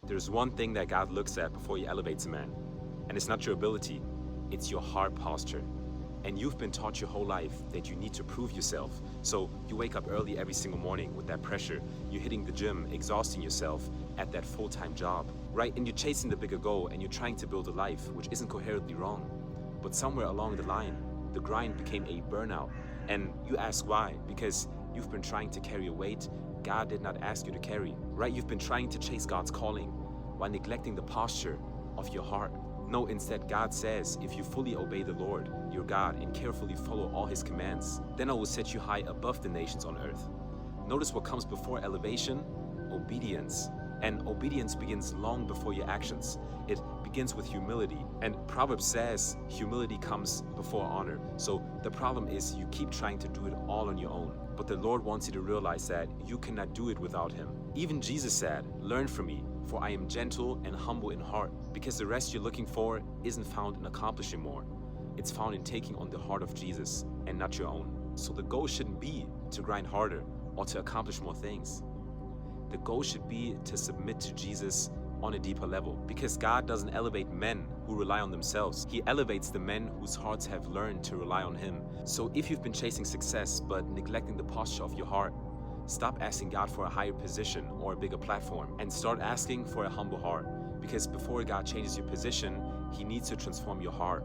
There's one thing that God looks at before He elevates a man, and it's not your ability, it's your heart posture. And you've been taught your whole life that you need to prove yourself. So you wake up early every single morning with that pressure. You're hitting the gym, exhausting yourself at that full-time job, right? And you're chasing the bigger goal and you're trying to build a life which isn't coherently wrong. But somewhere along the line, the grind became a burnout. And you ask why? Because you've been trying to carry a weight God did not ask you to carry, right? You've been trying to chase God's calling while neglecting the posture of your heart. No, instead, God says, if you fully obey the Lord, your God, and carefully follow all His commands, then I will set you high above the nations on earth. Notice what comes before elevation: obedience. And obedience begins long before your actions. It begins with humility. And Proverbs says humility comes before honor. So the problem is you keep trying to do it all on your own. But the Lord wants you to realize that you cannot do it without Him. Even Jesus said, "Learn from me, for I am gentle and humble in heart," because the rest you're looking for isn't found in accomplishing more. It's found in taking on the heart of Jesus and not your own. So the goal shouldn't be to grind harder or to accomplish more things. The goal should be to submit to Jesus on a deeper level, because God doesn't elevate men who rely on themselves. He elevates the men whose hearts have learned to rely on Him. So if you've been chasing success but neglecting the posture of your heart, stop asking God for a higher position or a bigger platform and start asking for a humble heart, because before God changes your position, He needs to transform your heart.